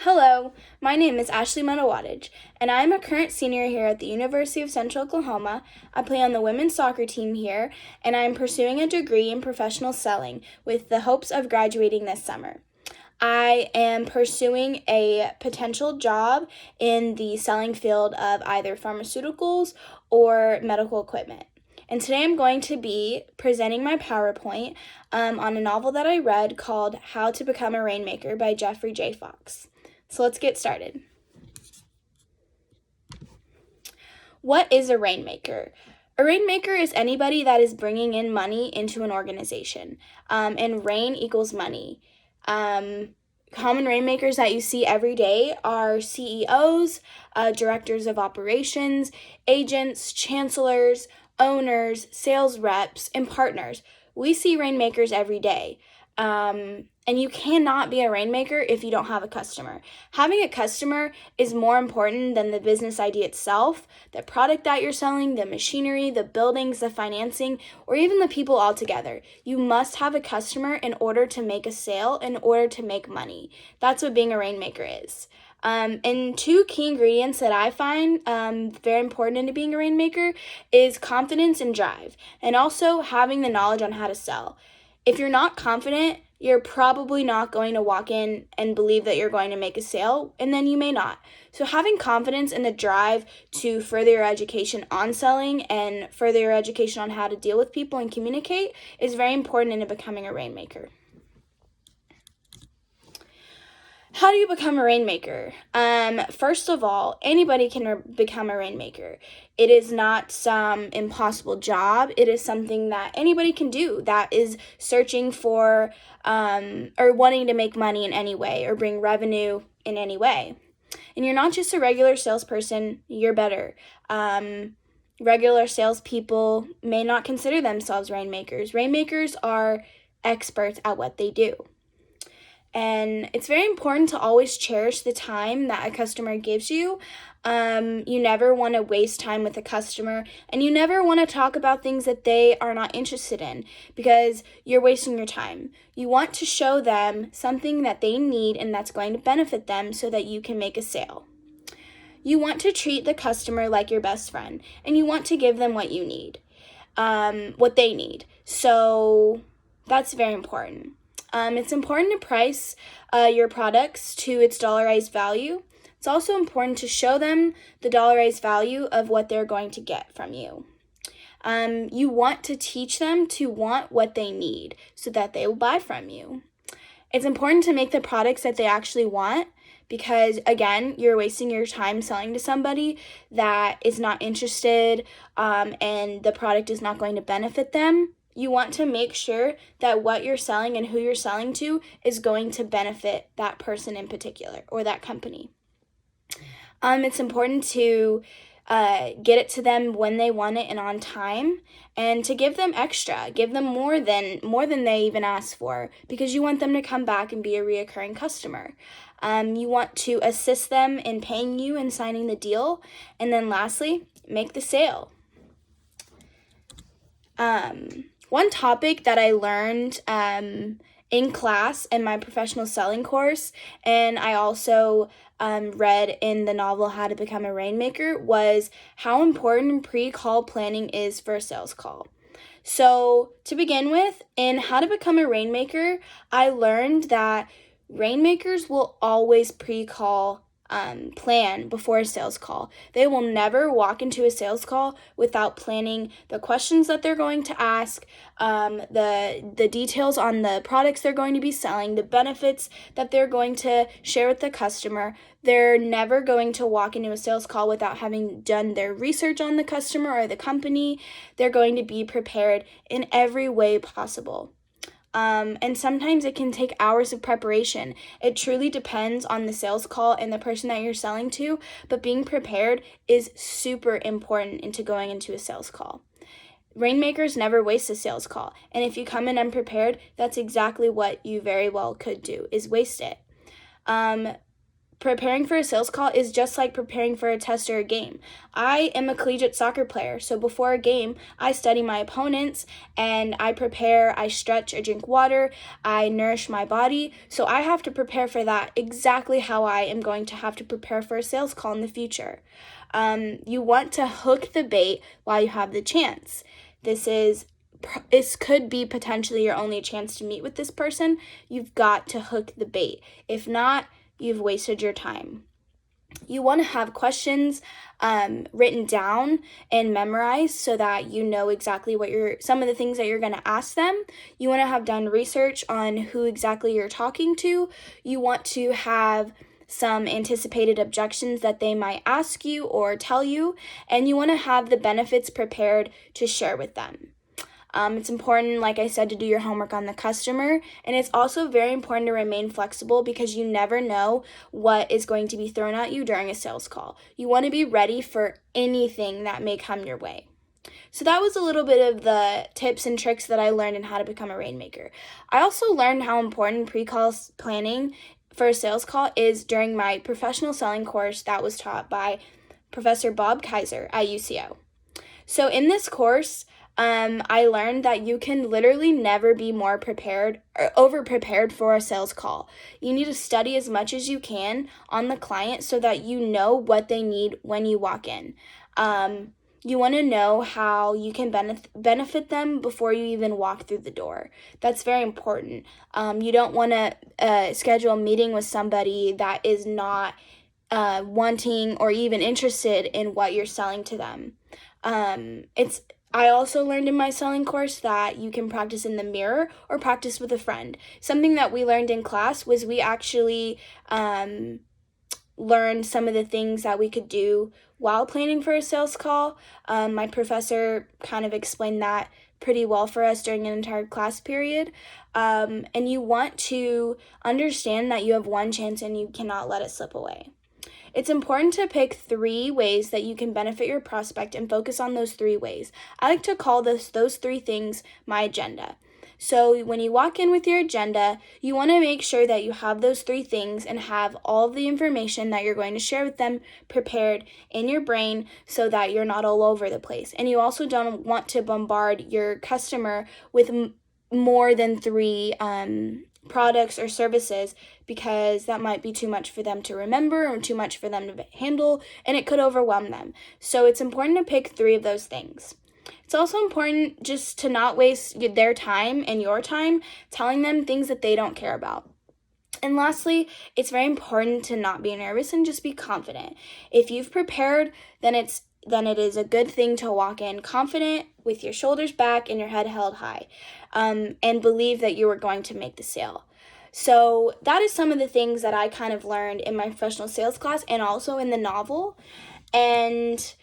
Hello, my name is Ashley Metawadage, and I am a current senior here at the University of Central Oklahoma. I play on the women's soccer team here, and I am pursuing a degree in professional selling with the hopes of graduating this summer. I am pursuing a potential job in the selling field of either pharmaceuticals or medical equipment. And today I'm going to be presenting my PowerPoint on a novel that I read called How to Become a Rainmaker by Jeffrey J. Fox. So let's get started. What is a rainmaker? A rainmaker is anybody that is bringing in money into an organization, and rain equals money. Common rainmakers that you see every day are CEOs, directors of operations, agents, chancellors, owners, sales reps, and partners. We see rainmakers every day. And you cannot be a rainmaker if you don't have a customer. Having a customer is more important than the business idea itself, the product that you're selling, the machinery, the buildings, the financing, or even the people altogether. You must have a customer in order to make a sale, in order to make money. That's what being a rainmaker is. And two key ingredients that I find very important into being a rainmaker is confidence and drive, and also having the knowledge on how to sell. If you're not confident, you're probably not going to walk in and believe that you're going to make a sale, and then you may not. So having confidence and the drive to further your education on selling and further your education on how to deal with people and communicate is very important into becoming a rainmaker. How do you become a rainmaker? First of all, anybody can become a rainmaker. It is not some impossible job. It is something that anybody can do that is searching for or wanting to make money in any way or bring revenue in any way. And you're not just a regular salesperson, you're better. Regular salespeople may not consider themselves rainmakers. Rainmakers are experts at what they do. And it's very important to always cherish the time that a customer gives you. You never want to waste time with a customer, and you never want to talk about things that they are not interested in because you're wasting your time. You want to show them something that they need and that's going to benefit them so that you can make a sale. You want to treat the customer like your best friend, and you want to give them what you need, what they need. So that's very important. It's important to price your products to its dollarized value. It's also important to show them the dollarized value of what they're going to get from you. You want to teach them to want what they need so that they will buy from you. It's important to make the products that they actually want because, again, you're wasting your time selling to somebody that is not interested and the product is not going to benefit them. You want to make sure that what you're selling and who you're selling to is going to benefit that person in particular or that company. It's important to get it to them when they want it and on time, and to give them extra, give them more than they even ask for, because you want them to come back and be a reoccurring customer. You want to assist them in paying you and signing the deal, and then lastly, make the sale. One topic that I learned in class in my professional selling course, and I also read in the novel How to Become a Rainmaker, was how important pre-call planning is for a sales call. So to begin with, in How to Become a Rainmaker, I learned that rainmakers will always pre-call plan before a sales call. They will never walk into a sales call without planning the questions that they're going to ask, the details on the products they're going to be selling, the benefits that they're going to share with the customer. They're never going to walk into a sales call without having done their research on the customer or the company. They're going to be prepared in every way possible. And sometimes it can take hours of preparation. It truly depends on the sales call and the person that you're selling to, but being prepared is super important into going into a sales call. Rainmakers never waste a sales call, and if you come in unprepared, that's exactly what you very well could do, is waste it. preparing for a sales call is just like preparing for a test or a game. I am a collegiate soccer player, so before a game, I study my opponents and I prepare, I stretch, I drink water, I nourish my body. So I have to prepare for that exactly how I am going to have to prepare for a sales call in the future. You want to hook the bait while you have the chance. This could be potentially your only chance to meet with this person. You've got to hook the bait. If not, you've wasted your time. You want to have questions written down and memorized so that you know exactly some of the things that you're going to ask them. You want to have done research on who exactly you're talking to. You want to have some anticipated objections that they might ask you or tell you, and you want to have the benefits prepared to share with them. It's important, like I said, to do your homework on the customer, and it's also very important to remain flexible because you never know what is going to be thrown at you during a sales call. You want to be ready for anything that may come your way. So that was a little bit of the tips and tricks that I learned in how to become a rainmaker. I also learned how important pre-call planning for a sales call is during my professional selling course that was taught by Professor Bob Kaiser at UCO. So in this course, I learned that you can literally never be more prepared or over-prepared for a sales call. You need to study as much as you can on the client so that you know what they need when you walk in. You want to know how you can benefit them before you even walk through the door. That's very important. You don't want to schedule a meeting with somebody that is not wanting or even interested in what you're selling to them. I also learned in my selling course that you can practice in the mirror or practice with a friend. Something that we learned in class was we actually learned some of the things that we could do while planning for a sales call. My professor kind of explained that pretty well for us during an entire class period. And you want to understand that you have one chance and you cannot let it slip away. It's important to pick 3 ways that you can benefit your prospect and focus on those 3 ways. I like to call those 3 things my agenda. So when you walk in with your agenda, you want to make sure that you have those 3 things and have all of the information that you're going to share with them prepared in your brain so that you're not all over the place. And you also don't want to bombard your customer with more than 3 products or services because that might be too much for them to remember or too much for them to handle, and it could overwhelm them. So it's important to pick 3 of those things. It's also important just to not waste their time and your time telling them things that they don't care about. And lastly, it's very important to not be nervous and just be confident. If you've prepared, then it is a good thing to walk in confident with your shoulders back and your head held high, and believe that you are going to make the sale. So that is some of the things that I kind of learned in my professional sales class and also in the novel. And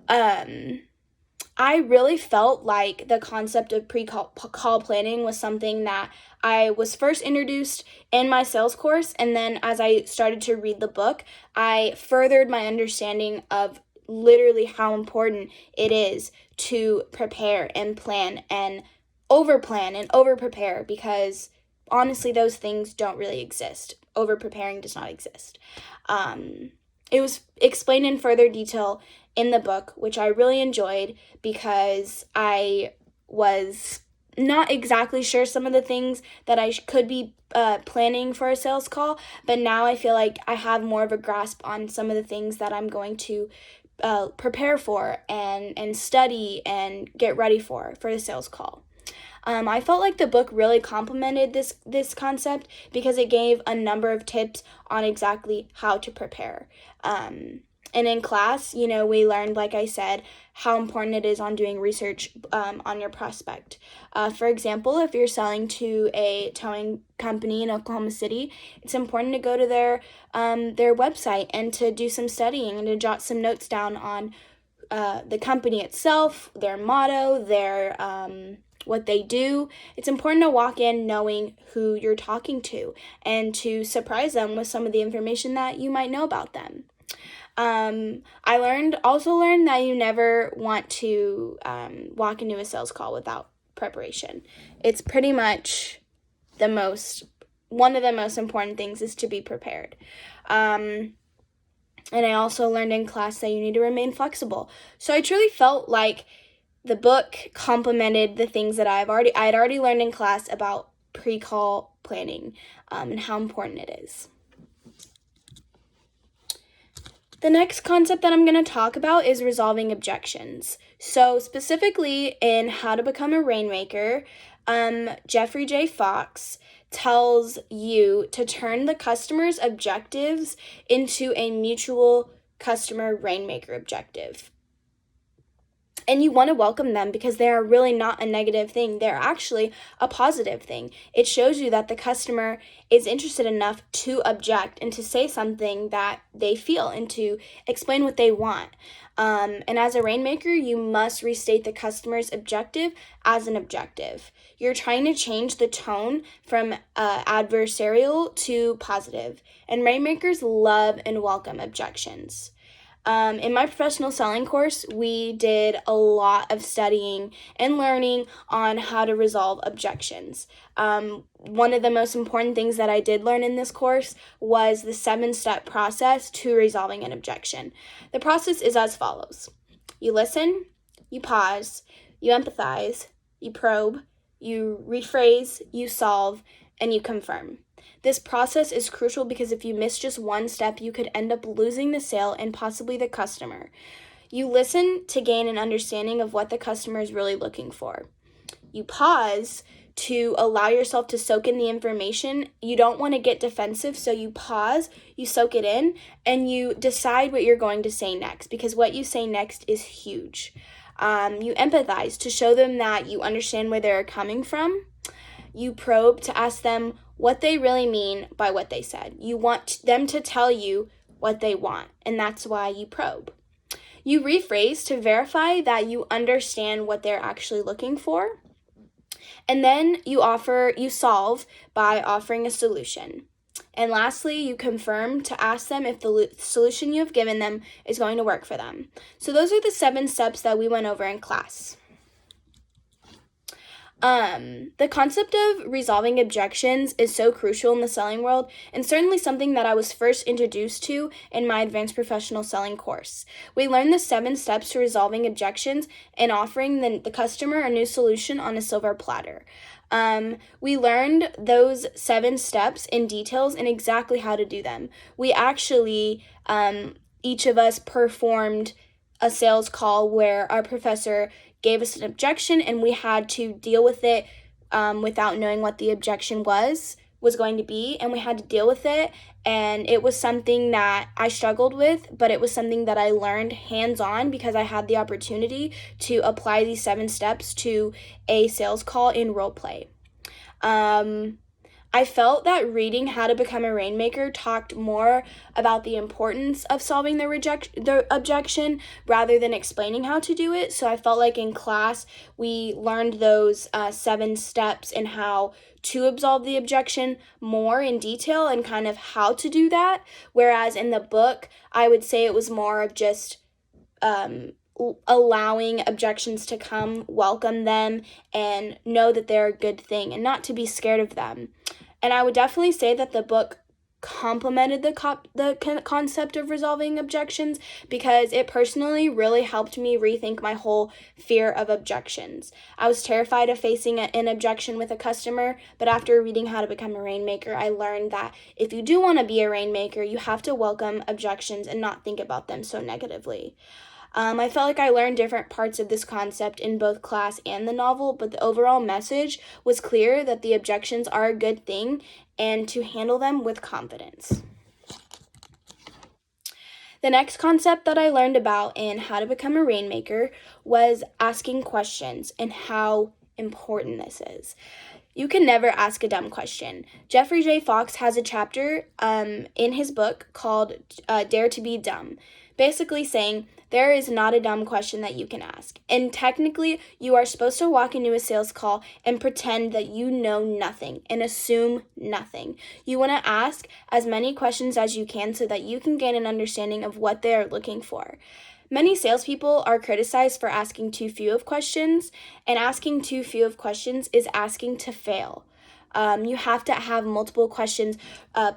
I really felt like the concept of pre-call planning was something that I was first introduced in my sales course, and then as I started to read the book, I furthered my understanding of literally how important it is to prepare and plan and over-prepare, because honestly, those things don't really exist. Over-preparing does not exist. It was explained in further detail in the book, which I really enjoyed because I was not exactly sure some of the things that I could be planning for a sales call, but now I feel like I have more of a grasp on some of the things that I'm going to prepare for and study and get ready for the sales call. I felt like the book really complemented this concept because it gave a number of tips on exactly how to prepare. And in class, we learned, like I said, how important it is on doing research on your prospect. For example, if you're selling to a towing company in Oklahoma City, it's important to go to their website and to do some studying and to jot some notes down on the company itself, their motto, their what they do. It's important to walk in knowing who you're talking to and to surprise them with some of the information that you might know about them. I also learned that you never want to walk into a sales call without preparation. It's pretty much one of the most important things is to be prepared. And I also learned in class that you need to remain flexible. So I truly felt like the book complemented the things that I had already learned in class about pre-call planning, and how important it is. The next concept that I'm going to talk about is resolving objections. So specifically in How to Become a Rainmaker, Jeffrey J. Fox tells you to turn the customer's objectives into a mutual customer rainmaker objective. And you want to welcome them because they are really not a negative thing. They're actually a positive thing. It shows you that the customer is interested enough to object and to say something that they feel and to explain what they want. And as a rainmaker, you must restate the customer's objective as an objective. You're trying to change the tone from adversarial to positive. And rainmakers love and welcome objections. In my professional selling course, we did a lot of studying and learning on how to resolve objections. One of the most important things that I did learn in this course was the 7-step process to resolving an objection. The process is as follows. You listen, you pause, you empathize, you probe, you rephrase, you solve, and you confirm. This process is crucial because if you miss just one step, you could end up losing the sale and possibly the customer. You listen to gain an understanding of what the customer is really looking for. You pause to allow yourself to soak in the information. You don't want to get defensive, so you pause, you soak it in, and you decide what you're going to say next, because what you say next is huge. You empathize to show them that you understand where they're coming from. You probe to ask them what they really mean by what they said. You want them to tell you what they want, and that's why you probe. You rephrase to verify that you understand what they're actually looking for. And then you solve by offering a solution. And lastly, you confirm to ask them if the solution you have given them is going to work for them. So those are the 7 steps that we went over in class. The concept of resolving objections is so crucial in the selling world, and certainly something that I was first introduced to in my advanced professional selling course. We learned the 7 steps to resolving objections and offering the customer a new solution on a silver platter. We learned those 7 steps in details and exactly how to do them. We actually, each of us performed a sales call where our professor gave us an objection and we had to deal with it without knowing what the objection was going to be, and we had to deal with it. And it was something that I struggled with, but it was something that I learned hands-on because I had the opportunity to apply these 7 steps to a sales call in role play. I felt that reading How to Become a Rainmaker talked more about the importance of solving the objection rather than explaining how to do it. So I felt like in class we learned those 7 steps and how to absolve the objection more in detail and kind of how to do that. Whereas in the book, I would say it was more of just allowing objections to come, welcome them, and know that they're a good thing and not to be scared of them. And I would definitely say that the book complemented the concept of resolving objections because it personally really helped me rethink my whole fear of objections. I was terrified of facing an objection with a customer, but after reading How to Become a Rainmaker, I learned that if you do want to be a rainmaker, you have to welcome objections and not think about them so negatively. I felt like I learned different parts of this concept in both class and the novel, but the overall message was clear that the objections are a good thing and to handle them with confidence. The next concept that I learned about in How to Become a Rainmaker was asking questions and how important this is. You can never ask a dumb question. Jeffrey J. Fox has a chapter in his book called Dare to be Dumb, basically saying there is not a dumb question that you can ask. And technically, you are supposed to walk into a sales call and pretend that you know nothing and assume nothing. You want to ask as many questions as you can so that you can gain an understanding of what they are looking for. Many salespeople are criticized for asking too few of questions, and asking too few of questions is asking to fail. You have to have multiple questions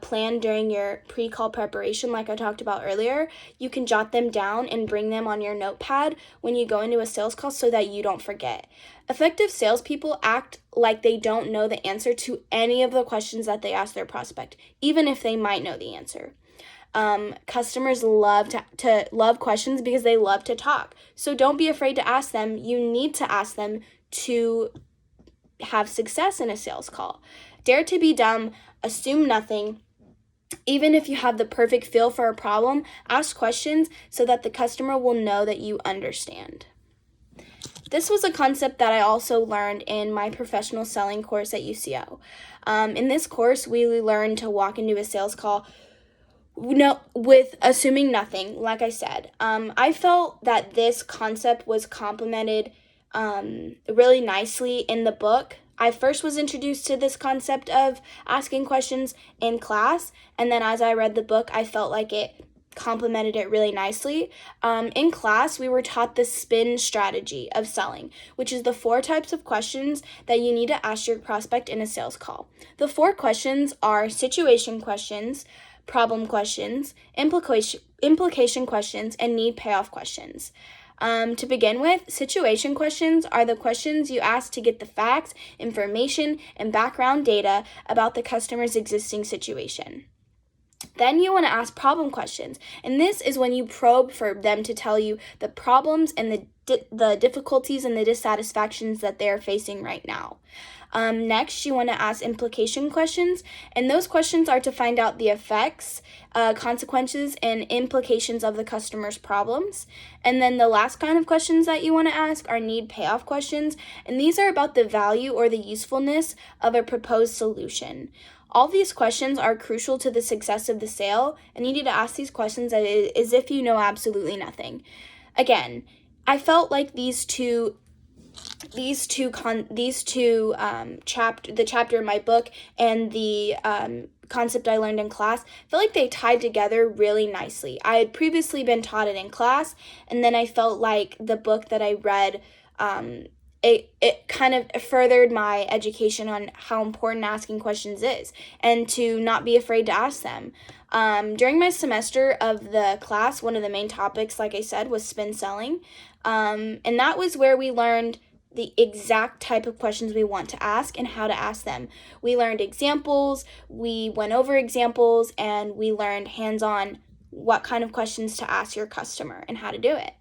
planned during your pre-call preparation, like I talked about earlier. You can jot them down and bring them on your notepad when you go into a sales call so that you don't forget. Effective salespeople act like they don't know the answer to any of the questions that they ask their prospect, even if they might know the answer. Customers love to love questions because they love to talk. So don't be afraid to ask them. You need to ask them to have success in a sales call. Dare to be dumb, assume nothing. Even if you have the perfect feel for a problem, ask questions so that the customer will know that you understand. This was a concept that I also learned in my professional selling course at UCO. In this course, we learned to walk into a sales call with assuming nothing, like I said. I felt that this concept was complemented really nicely in the book. I first was introduced to this concept of asking questions in class, and then as I read the book, I felt like it complemented it really nicely. In class, we were taught the SPIN strategy of selling, which is the 4 types of questions that you need to ask your prospect in a sales call. The 4 questions are situation questions, problem questions, implication questions, and need payoff questions. To begin with, situation questions are the questions you ask to get the facts, information, and background data about the customer's existing situation. Then you want to ask problem questions, and this is when you probe for them to tell you the problems and the difficulties and the dissatisfactions that they're facing right now. Next, you want to ask implication questions, and those questions are to find out the effects, consequences, and implications of the customer's problems. And then the last kind of questions that you want to ask are need payoff questions, and these are about the value or the usefulness of a proposed solution. All these questions are crucial to the success of the sale, and you need to ask these questions as if you know absolutely nothing. Again, I felt like the chapter in my book and the concept I learned in class, I felt like they tied together really nicely. I had previously been taught it in class, and then I felt like the book that I read, it kind of furthered my education on how important asking questions is and to not be afraid to ask them. During my semester of the class, one of the main topics, like I said, was spin selling. And that was where we learned the exact type of questions we want to ask and how to ask them. We learned examples, we went over examples, and we learned hands-on what kind of questions to ask your customer and how to do it.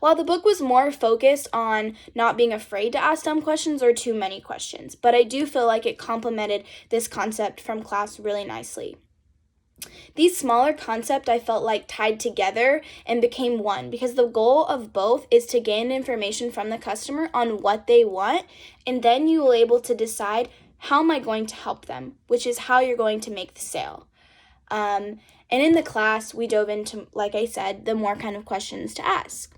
While the book was more focused on not being afraid to ask dumb questions or too many questions, but I do feel like it complemented this concept from class really nicely. These smaller concepts I felt like tied together and became one because the goal of both is to gain information from the customer on what they want, and then you will be able to decide how am I going to help them, which is how you're going to make the sale. And in the class, we dove into, like I said, the more kind of questions to ask.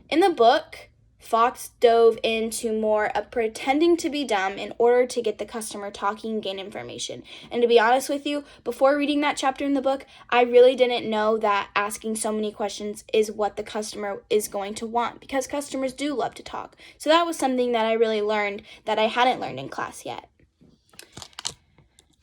In the book, Fox dove into more of pretending to be dumb in order to get the customer talking and gain information. And to be honest with you, before reading that chapter in the book, I really didn't know that asking so many questions is what the customer is going to want, because customers do love to talk. So that was something that I really learned that I hadn't learned in class yet.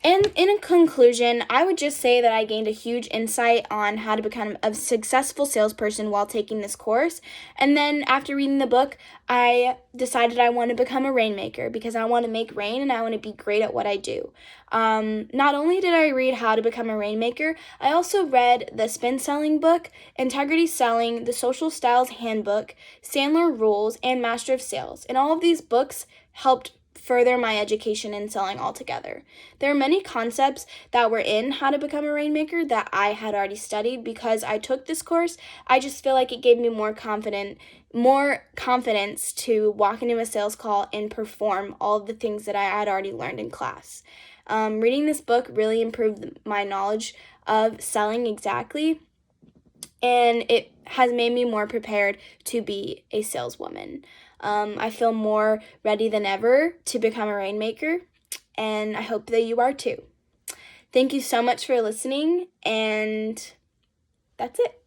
And in conclusion, I would just say that I gained a huge insight on how to become a successful salesperson while taking this course. And then after reading the book, I decided I want to become a rainmaker because I want to make rain and I want to be great at what I do. Not only did I read How to Become a Rainmaker, I also read the Spin Selling book, Integrity Selling, The Social Styles Handbook, Sandler Rules, and Master of Sales. And all of these books helped further my education in selling altogether. There are many concepts that were in How to Become a Rainmaker that I had already studied because I took this course. I just feel like it gave me more confidence to walk into a sales call and perform all of the things that I had already learned in class. Reading this book really improved my knowledge of selling exactly, and it has made me more prepared to be a saleswoman. I feel more ready than ever to become a rainmaker, and I hope that you are too. Thank you so much for listening, and that's it.